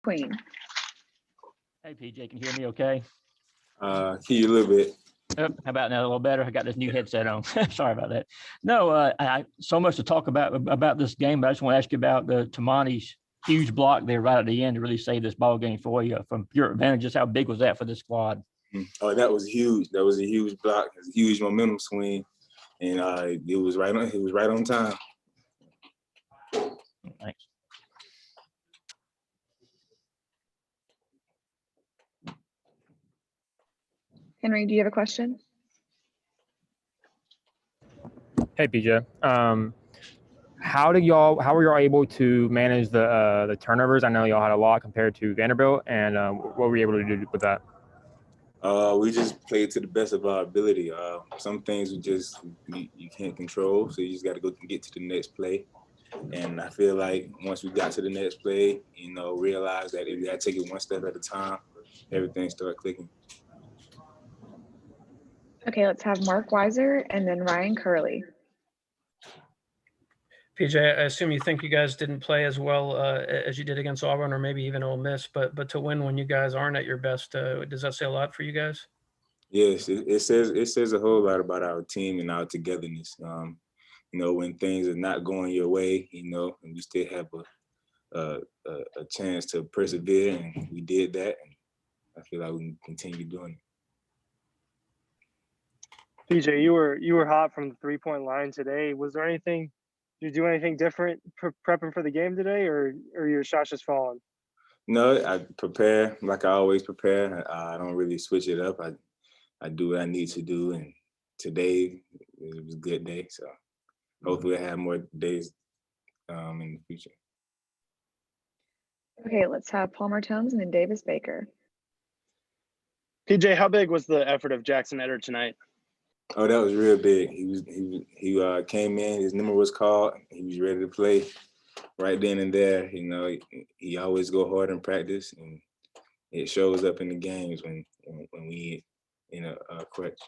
Queen. Hey, PJ, can you hear me okay? Hear you a little bit. How about now? A little better. I got this new headset on. Sorry about that. No, I so much to talk about this game, but I just want to ask you about the Tamani's huge block there right at the end to really save this ball game for you. From your advantage, just how big was that for this squad? Oh, that was huge. That was a huge block. It was a huge momentum swing, and it was right on. It was right on time. Thanks. Henry, do you have a question? Hey, PJ. How were y'all able to manage the turnovers? I know y'all had a lot compared to Vanderbilt, and what were you able to do with that? We just played to the best of our ability. Some things you can't control, so you just got to go get to the next play. And I feel like once we got to the next play, realize that if you got to take it one step at a time, everything started clicking. Okay, let's have Mark Weiser and then Ryan Curley. PJ, I assume you think you guys didn't play as well as you did against Auburn or maybe even Ole Miss, but to win when you guys aren't at your best, does that say a lot for you guys? Yes, it says a whole lot about our team and our togetherness. When things are not going your way, and we still have a chance to persevere, and we did that, and I feel like we can continue doing it. PJ, you were hot from the 3-point line today. Was there anything? Did you do anything different prepping for the game today, or your shots just falling? No, I prepare like I always prepare. I don't really switch it up. I do what I need to do, and today it was a good day. So hopefully I have more days in the future. Okay, let's have Palmer Tones and then Davis Baker. PJ, how big was the effort of Jaxon Etter tonight? Oh, that was real big. He came in. His number was called. He was ready to play right then and there. He always go hard in practice, and it shows up in the games when we clutch.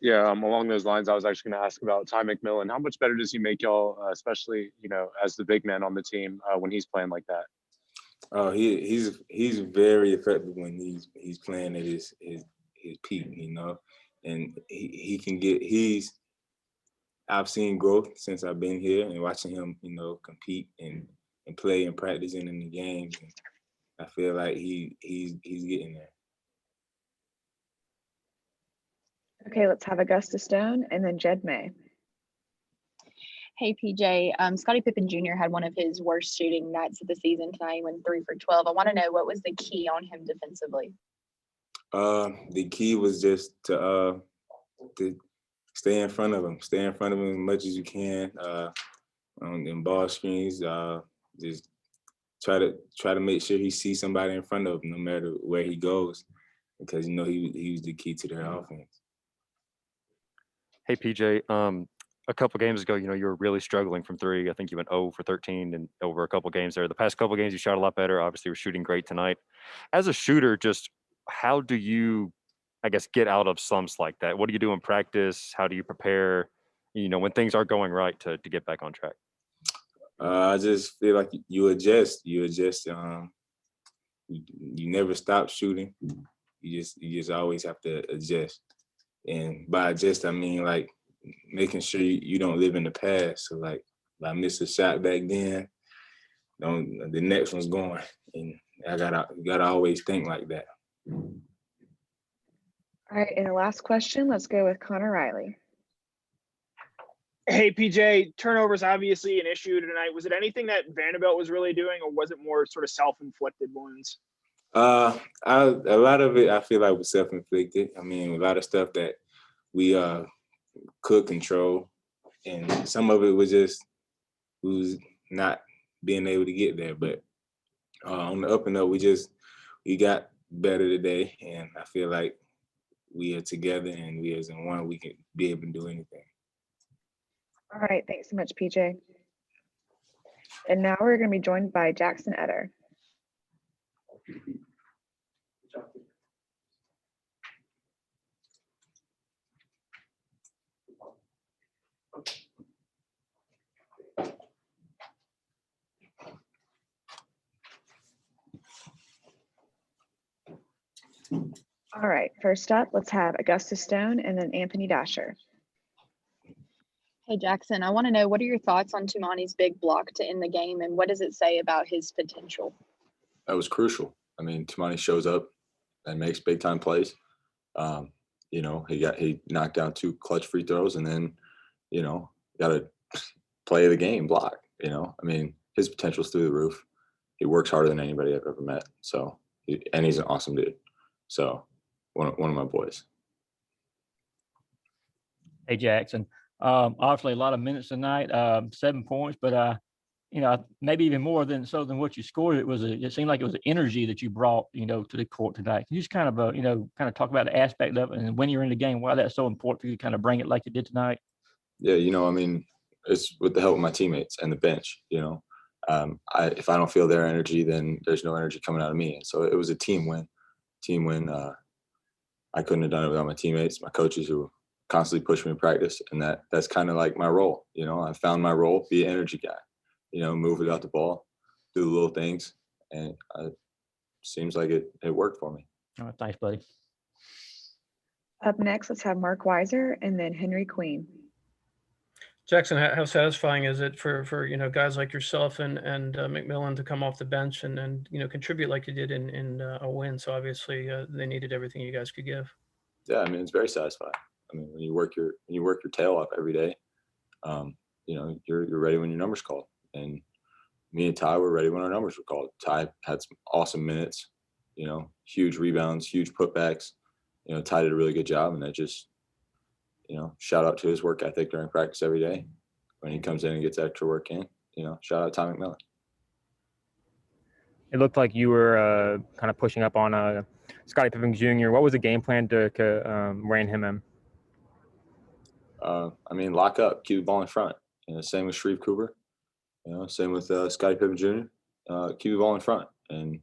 Yeah, along those lines, I was actually going to ask about Ty McMillan. How much better does he make y'all, especially as the big man on the team when he's playing like that? Oh, he's very effective when he's playing at his peak, and he can get. I've seen growth since I've been here and watching him, compete and play and practice and in the games. And I feel like he's getting there. Okay, let's have Augusta Stone and then Jed May. Hey, PJ, Scottie Pippen Jr. had one of his worst shooting nights of the season tonight. He went 3 for 12. I want to know, what was the key on him defensively? The key was just to stay in front of him. Stay in front of him as much as you can in ball screens. Just try to make sure he sees somebody in front of him no matter where he goes, because he was the key to their offense. Hey, PJ, a couple games ago, you were really struggling from three. I think you went 0 for 13 and over a couple games there. The past couple games, you shot a lot better. Obviously, you're shooting great tonight. As a shooter, just how do you, I guess, get out of slumps like that? What do you do in practice? How do you prepare, when things aren't going right to get back on track? I just feel like you adjust. You never stop shooting. You just always have to adjust. And by adjust, I mean like making sure you don't live in the past. So like if I miss a shot back then, the next one's going. And you gotta always think like that. All right, and the last question, let's go with Connor Riley. Hey, PJ, turnovers obviously an issue tonight. Was it anything that Vanderbilt was really doing, or was it more sort of self-inflicted wounds? A lot of it I feel like was self-inflicted. I mean, a lot of stuff that we could control, and some of it was just not being able to get there. But on the up and up, we got better today, and I feel like we are together, and we as in one, we can be able to do anything. All right, thanks so much, PJ. And now we're going to be joined by Jaxon Etter. All right, first up, let's have Augustus Stone and then Anthony Dasher. Hey, Jackson, I want to know, what are your thoughts on Tumani's big block to end the game, and what does it say about his potential? That was crucial. I mean, Tumani shows up and makes big time plays. You know, he knocked down 2 clutch free throws, and then, you know, got to play the game block. You know, I mean, his potential's through the roof. He works harder than anybody I've ever met. So, and he's an awesome dude. So, one of my boys. Hey, Jackson. Obviously a lot of minutes tonight, 7 points, but you know, maybe even more than what you scored. It seemed like it was the energy that you brought, you know, to the court tonight. Can you just kind of, you know, kind of talk about the aspect of it and when you're in the game, why that's so important for you to kind of bring it like you did tonight? Yeah, you know, I mean, it's with the help of my teammates and the bench. You know, if I don't feel their energy, then there's no energy coming out of me. And so it was a team win. I couldn't have done it without my teammates, my coaches who constantly push me in practice, and that's kind of like my role. You know, I found my role, be an energy guy. You know, move without the ball, do the little things, and it seems like it worked for me. All right, thanks, buddy. Up next, let's have Mark Weiser and then Henry Queen. Jackson, how satisfying is it for you know, guys like yourself and McMillan to come off the bench and you know, contribute like you did in a win? So obviously they needed everything you guys could give. Yeah, I mean, it's very satisfying. I mean, when you work your tail off every day, you know, you're ready when your number's called. And me and Ty were ready when our numbers were called. Ty had some awesome minutes, you know, huge rebounds, huge putbacks. You know, Ty did a really good job, and that just, you know, shout out to his work ethic during practice every day. When he comes in and gets extra work in, you know, shout out Tom McMillan. It looked like you were kind of pushing up on Scottie Pippen Jr. What was the game plan to rein him in? I mean, lock up, keep the ball in front. You know, same with Sharif Cooper. You know, same with Scottie Pippen Jr. Keep the ball in front, and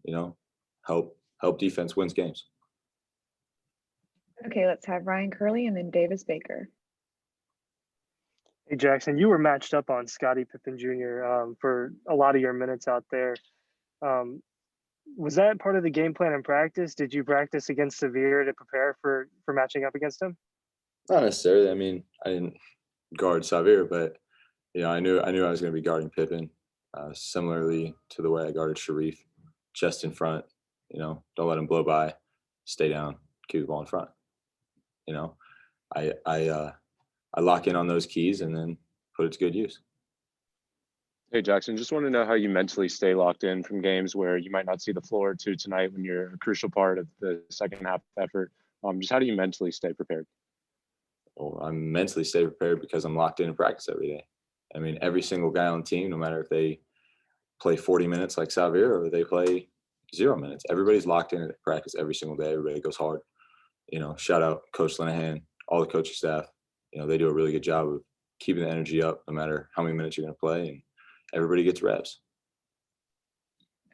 you know, help defense wins games. Okay, let's have Ryan Curley and then Davis Baker. Hey, Jackson, you were matched up on Scottie Pippen Jr. For a lot of your minutes out there. Was that part of the game plan in practice? Did you practice against Severe to prepare for matching up against him? Not necessarily. I mean, I didn't guard Xavier, but you know, I knew I was going to be guarding Pippen, similarly to the way I guarded Sharif, chest in front. You know, don't let him blow by, stay down, keep the ball in front. You know, I lock in on those keys and then put it to good use. Hey, Jackson, just want to know how you mentally stay locked in from games where you might not see the floor to tonight when you're a crucial part of the second half effort. Just how do you mentally stay prepared? Well, I'm mentally stay prepared because I'm locked in practice every day. I mean, every single guy on the team, no matter if they play 40 minutes like Xavier or they play 0 minutes, everybody's locked in at practice every single day. Everybody goes hard. You know, shout out Coach Linehan, all the coaching staff. You know, they do a really good job of keeping the energy up no matter how many minutes you're going to play, and everybody gets reps.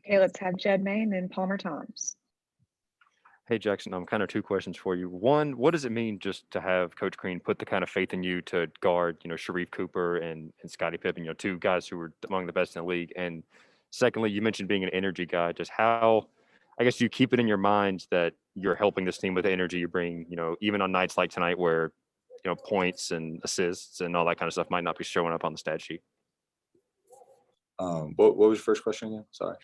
Okay, let's have Jed May and then Palmer Toms. Hey, Jackson, kind of 2 questions for you. One, what does it mean just to have Coach Crean put the kind of faith in you to guard, you know, Sharif Cooper and Scottie Pippen, you know, 2 guys who were among the best in the league? And secondly, you mentioned being an energy guy. Just how, I guess, you keep it in your mind that you're helping this team with the energy you bring, you know, even on nights like tonight where, you know, points and assists and all that kind of stuff might not be showing up on the stat sheet. What was your first question again? Sorry.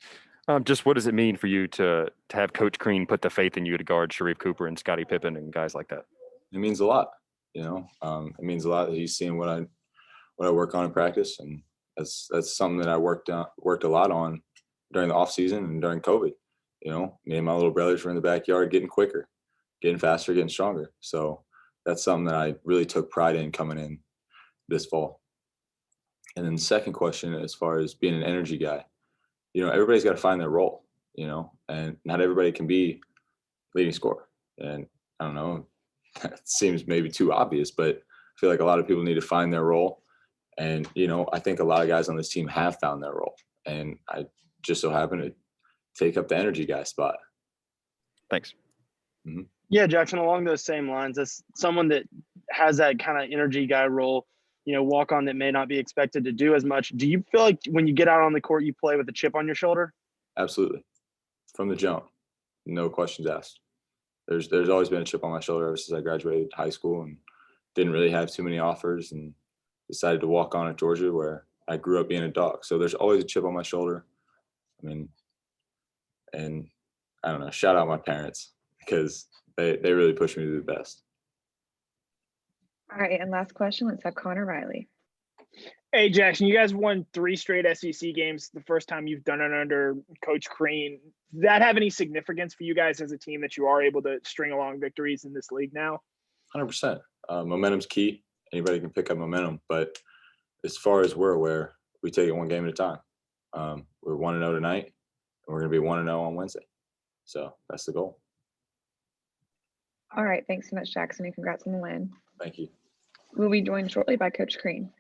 Just what does it mean for you to have Coach Crean put the faith in you to guard Sharif Cooper and Scottie Pippen and guys like that? It means a lot. You know, it means a lot that he's seeing what I work on in practice, and that's something that I worked a lot on during the off season and during COVID. You know, me and my little brothers were in the backyard getting quicker, getting faster, getting stronger. So that's something that I really took pride in coming in this fall. And then the second question, as far as being an energy guy, you know, everybody's got to find their role, you know, and not everybody can be leading scorer. And I don't know, that seems maybe too obvious, but I feel like a lot of people need to find their role. And, you know, I think a lot of guys on this team have found their role. And I just so happen to take up the energy guy spot. Thanks. Mm-hmm. Yeah, Jackson, along those same lines, as someone that has that kind of energy guy role, you know, walk on that may not be expected to do as much. Do you feel like when you get out on the court, you play with a chip on your shoulder? Absolutely. From the jump. No questions asked. there's always been a chip on my shoulder ever since I graduated high school and didn't really have too many offers and decided to walk on at Georgia, where I grew up being a dog. So there's always a chip on my shoulder. I mean, and I don't know, shout out my parents because they really pushed me to do the best. All right, and last question, let's have Connor Riley. Hey, Jackson, you guys won 3 straight SEC games. The first time you've done it under Coach Crean. Does that have any significance for you guys as a team that you are able to string along victories in this league now? 100%. Momentum's key. Anybody can pick up momentum, but as far as we're aware, we take it one game at a time. We're 1-0 tonight, and we're going to be 1-0 on Wednesday. So that's the goal. All right, thanks so much, Jackson, and congrats on the win. Thank you. We'll be joined shortly by Coach Crean.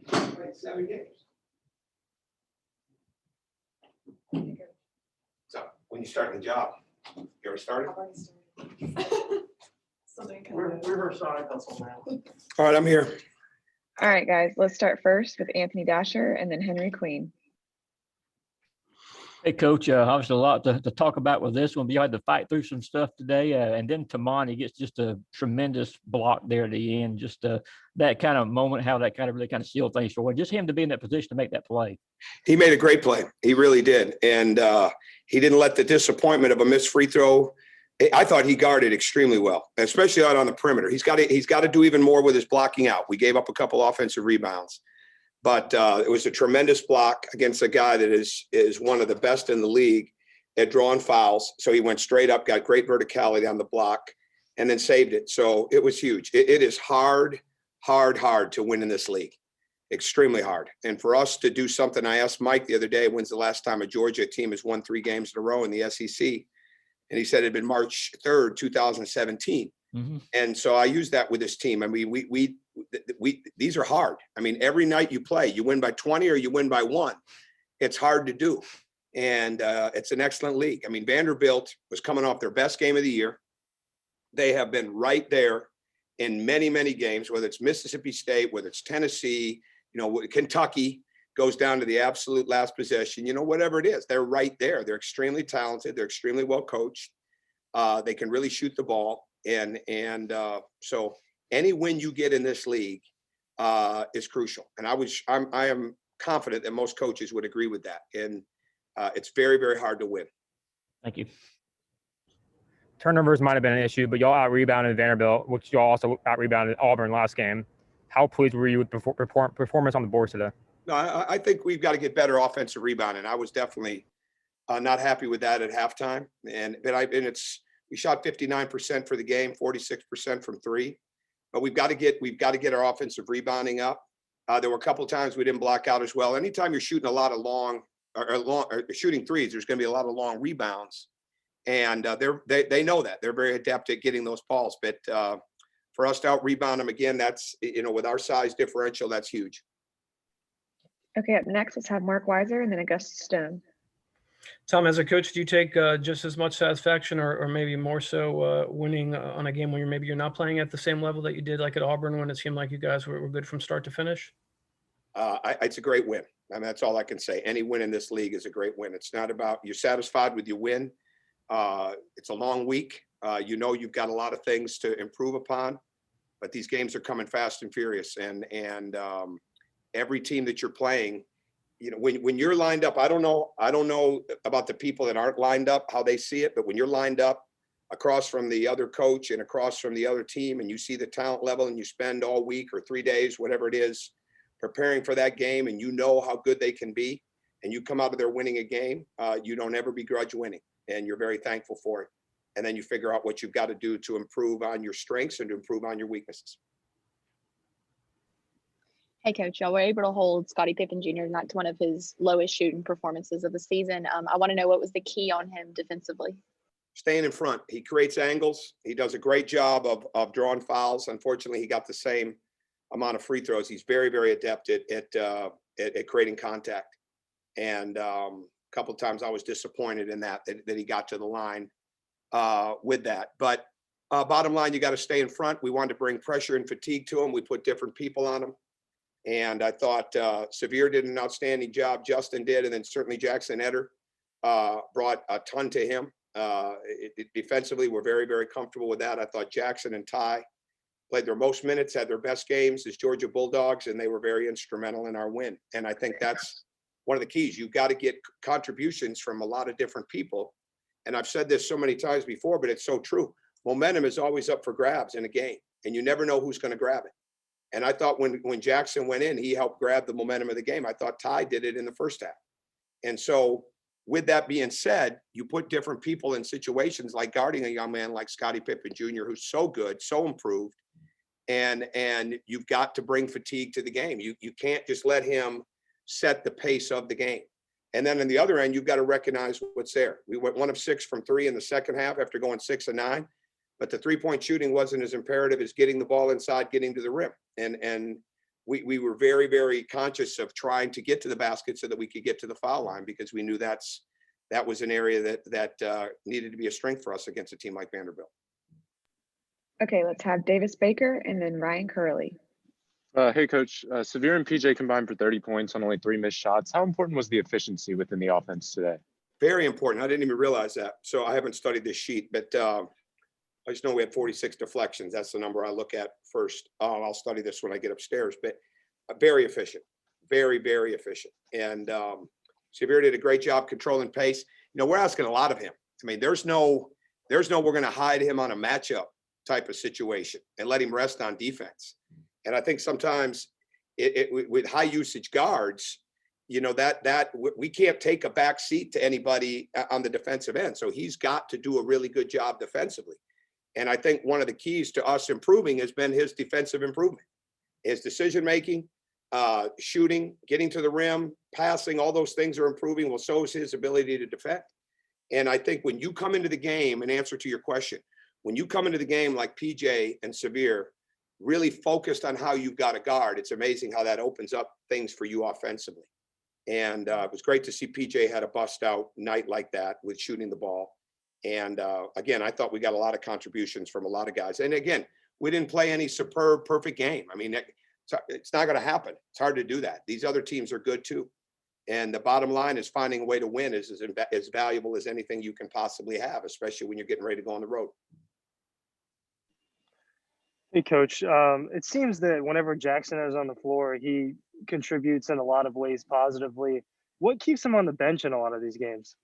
Played 7 games. So when you start the job, you ever started? All right, I'm here. All right, guys, let's start first with Anthony Dasher and then Henry Queen. Hey, Coach, obviously a lot to talk about with this one, but you had to fight through some stuff today. And then Tamani gets just a tremendous block there at the end. Just that kind of moment, how that kind of really kind of sealed things for him. Just him to be in that position to make that play. He made a great play. He really did. And he didn't let the disappointment of a missed free throw. I thought he guarded extremely well, especially out on the perimeter. He's got to do even more with his blocking out. We gave up a couple offensive rebounds. But it was a tremendous block against a guy that is one of the best in the league at drawing fouls. So he went straight up, got great verticality on the block, and then saved it. So it was huge. It is hard to win in this league. Extremely hard. And for us to do something, I asked Mike the other day, when's the last time a Georgia team has won 3 games in a row in the SEC? And he said it had been March 3rd, 2017. Mm-hmm. And so I used that with this team. I mean, we these are hard. I mean, every night you play, you win by 20 or you win by 1. It's hard to do. And it's an excellent league. I mean, Vanderbilt was coming off their best game of the year. They have been right there in many, many games, whether it's Mississippi State, whether it's Tennessee, Kentucky goes down to the absolute last possession, whatever it is, they're right there. They're extremely talented. They're extremely well coached. They can really shoot the ball. And so any win you get in this league is crucial. And I am confident that most coaches would agree with that. And it's very, very hard to win. Thank you. Turnovers might have been an issue, but y'all out-rebounded Vanderbilt, which y'all also out-rebounded Auburn last game. How pleased were you with performance on the board today? No, I think we've got to get better offensive rebounding. I was definitely not happy with that at halftime. We shot 59% for the game, 46% from 3. But we've got to get our offensive rebounding up. There were a couple of times we didn't block out as well. Anytime you're shooting a lot of long or shooting threes, there's going to be a lot of long rebounds, and they know that. They're very adept at getting those balls. But for us to out rebound them again, that's with our size differential, that's huge. Okay, up next, let's have Mark Weiser and then Augustus Stone. Tom, as a coach, do you take just as much satisfaction or maybe more so winning on a game when you're not playing at the same level that you did like at Auburn when it seemed like you guys were good from start to finish? It's a great win. I mean, that's all I can say. Any win in this league is a great win. It's not about you're satisfied with your win. It's a long week. You've got a lot of things to improve upon, but these games are coming fast and furious. And every team that you're playing, when you're lined up, I don't know about the people that aren't lined up, how they see it, but when you're lined up across from the other coach and across from the other team and you see the talent level and you spend all week or 3 days, whatever it is, preparing for that game and you know how good they can be, and you come out of there winning a game, you don't ever begrudge winning, and you're very thankful for it. And then you figure out what you've got to do to improve on your strengths and to improve on your weaknesses. Hey, Coach, y'all were able to hold Scottie Pippen Jr. not to one of his lowest shooting performances of the season. I want to know what was the key on him defensively? Staying in front. He creates angles. He does a great job of drawing fouls. Unfortunately, he got the same amount of free throws. He's very, very adept at creating contact. And a couple of times I was disappointed in that he got to the line with that. But bottom line, you got to stay in front. We wanted to bring pressure and fatigue to him. We put different people on him. And I thought Severe did an outstanding job. Justin did. And then certainly Jaxon Etter brought a ton to him. Defensively, we're very, very comfortable with that. I thought Jaxon and Ty played their most minutes, had their best games as Georgia Bulldogs, and they were very instrumental in our win. And I think that's one of the keys. You've got to get contributions from a lot of different people. And I've said this so many times before, but it's so true. Momentum is always up for grabs in a game, and you never know who's going to grab it. And I thought when Jaxon went in, he helped grab the momentum of the game. I thought Ty did it in the first half. And so with that being said, you put different people in situations like guarding a young man like Scottie Pippen Jr., who's so good, so improved, and you've got to bring fatigue to the game. You can't just let him set the pace of the game. And then on the other end, you've got to recognize what's there. We went 1 of 6 from 3 in the second half after going 6 of 9, but the 3-point shooting wasn't as imperative as getting the ball inside, getting to the rim. And we were very, very conscious of trying to get to the basket so that we could get to the foul line, because we knew that was an area that needed to be a strength for us against a team like Vanderbilt. Okay, let's have Davis Baker and then Ryan Curley. Hey, Coach. Severe and PJ combined for 30 points on only 3 missed shots. How important was the efficiency within the offense today? Very important. I didn't even realize that. So I haven't studied this sheet, but I just know we had 46 deflections. That's the number I look at first. I'll study this when I get upstairs, but very efficient, very, very efficient. And Severe did a great job controlling pace. You know, we're asking a lot of him. I mean, there's no we're going to hide him on a matchup type of situation and let him rest on defense. And I think sometimes with high usage guards, you know, that we can't take a back seat to anybody on the defensive end. So he's got to do a really good job defensively. And I think one of the keys to us improving has been his defensive improvement, his decision-making, shooting, getting to the rim, passing, all those things are improving. Well, so is his ability to defend. And I think when you come into the game, in answer to your question, when you come into the game like PJ and Severe, really focused on how you've got to guard, it's amazing how that opens up things for you offensively. And it was great to see PJ had a bust out night like that with shooting the ball. And again, I thought we got a lot of contributions from a lot of guys. And again, we didn't play any superb, perfect game. I mean, it's not going to happen. It's hard to do that. These other teams are good too. And the bottom line is finding a way to win is as valuable as anything you can possibly have, especially when you're getting ready to go on the road. Hey, Coach. It seems that whenever Jaxon is on the floor, he contributes in a lot of ways positively. What keeps him on the bench in a lot of these games?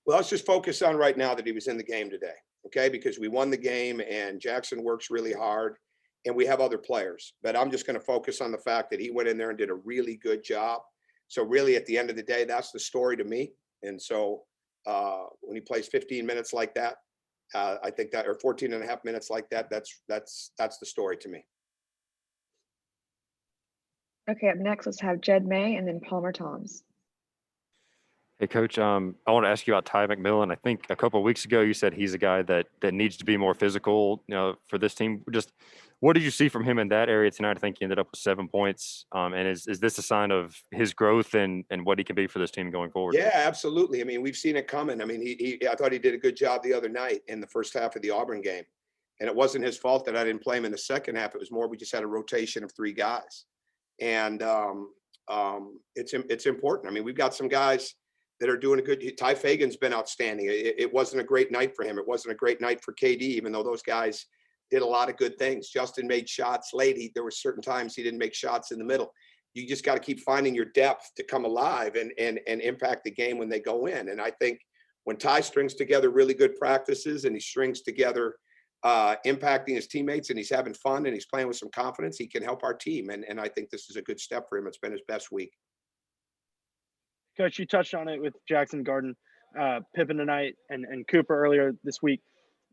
Well, let's just focus on right now that he was in the game today, okay? Because we won the game and Jaxon works really hard and we have other players. But I'm just going to focus on the fact that he went in there and did a really good job. So really, at the end of the day, that's the story to me. And so when he plays 15 minutes like that, I think that, or 14 and a half minutes like that, that's the story to me. Okay, up next, let's have Jed May and then Palmer Toms. Hey, Coach, I want to ask you about Ty McMillan. I think a couple of weeks ago you said he's a guy that needs to be more physical, you know, for this team. Just what did you see from him in that area tonight? I think he ended up with 7 points. And is this a sign of his growth and what he can be for this team going forward? Yeah, absolutely. I mean, we've seen it coming. I mean, I thought he did a good job the other night in the first half of the Auburn game. And it wasn't his fault that I didn't play him in the second half. It was more we just had a rotation of 3 guys. And it's important. I mean, we've got some guys that are doing a good. Ty Fagan's been outstanding. It wasn't a great night for him. It wasn't a great night for KD, even though those guys did a lot of good things. Justin made shots late. There were certain times he didn't make shots in the middle. You just got to keep finding your depth to come alive and impact the game when they go in. And I think when Ty strings together really good practices and he strings together impacting his teammates and he's having fun and he's playing with some confidence, he can help our team. And I think this is a good step for him. It's been his best week. Coach, you touched on it with Jackson Garden, Pippen tonight, and Cooper earlier this week.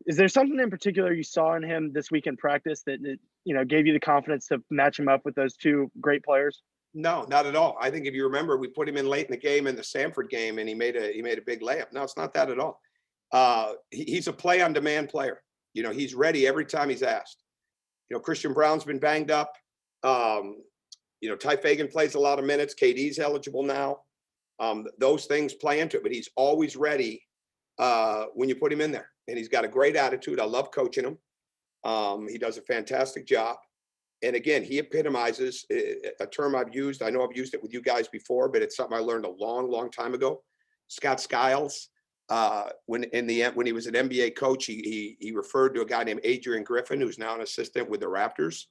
Is there something in particular you saw in him this week in practice that gave you the confidence to match him up with those two great players? No, not at all. I think if you remember, we put him in late in the game in the Samford game, and he made a big layup. No, it's not that at all. He's a play-on-demand player. He's ready every time he's asked. Christian Brown's been banged up. Ty Fagan plays a lot of minutes. KD's eligible now. Those things play into it, but he's always ready when you put him in there. And he's got a great attitude. I love coaching him. He does a fantastic job. And again, he epitomizes a term I've used. I know I've used it with you guys before, but it's something I learned a long, long time ago. Scott Skiles, when he was an NBA coach, he referred to a guy named Adrian Griffin, who's now an assistant with the Raptors.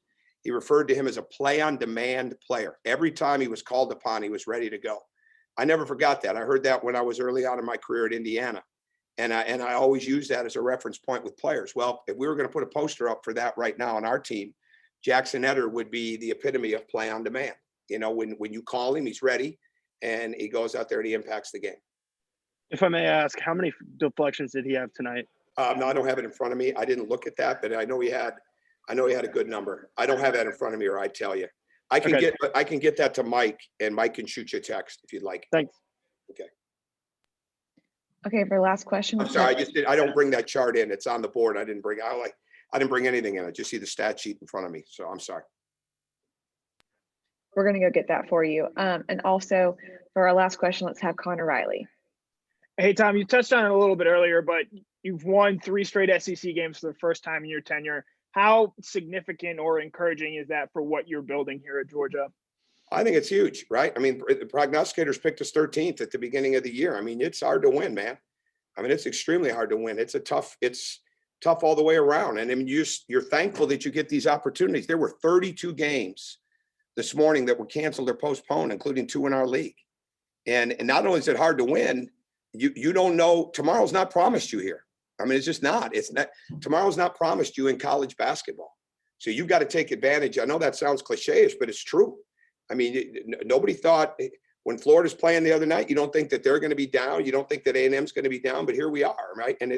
He referred to him as a play-on-demand player. Every time he was called upon, he was ready to go. I never forgot that. I heard that when I was early on in my career at Indiana. And I always use that as a reference point with players. Well, if we were going to put a poster up for that right now on our team, Jaxon Etter would be the epitome of play on demand. When you call him, he's ready and he goes out there and he impacts the game. If I may ask, how many deflections did he have tonight? No, I don't have it in front of me. I didn't look at that, but I know he had a good number. I don't have that in front of me, or I'd tell you. I can get that to Mike, and Mike can shoot you a text if you'd like. Thanks. Okay. Okay, for last question. I'm sorry, I don't bring that chart in. It's on the board. I didn't bring anything in. I just see the stat sheet in front of me. So I'm sorry. We're going to go get that for you. And also for our last question, let's have Connor Riley. Hey, Tom, you touched on it a little bit earlier, but you've won 3 straight SEC games for the first time in your tenure. How significant or encouraging is that for what you're building here at Georgia? I think it's huge, right? I mean, the prognosticators picked us 13th at the beginning of the year. I mean, it's hard to win, man. I mean, it's extremely hard to win. It's tough all the way around. And I mean, you're thankful that you get these opportunities. There were 32 games this morning that were canceled or postponed, including 2 in our league. And not only is it hard to win, you don't know, tomorrow's not promised you here. I mean, it's just not. Tomorrow's not promised you in college basketball. So you've got to take advantage. I know that sounds cliche-ish, but it's true. I mean, nobody thought when Florida's playing the other night, you don't think that they're going to be down. You don't think that A&M's going to be down, but here we are, right? And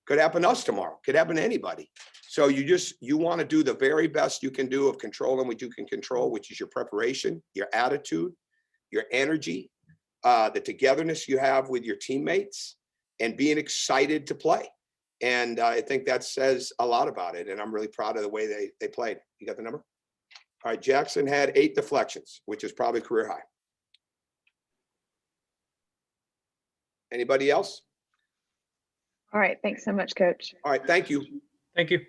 could happen to us tomorrow. Could happen to anybody. So you want to do the very best you can do of controlling what you can control, which is your preparation, your attitude, your energy, the togetherness you have with your teammates, and being excited to play. And I think that says a lot about it. And I'm really proud of the way they played. You got the number? All right, Jackson had 8 deflections, which is probably career high. Anybody else? All right. Thanks so much, Coach. All right. Thank you. Thank you.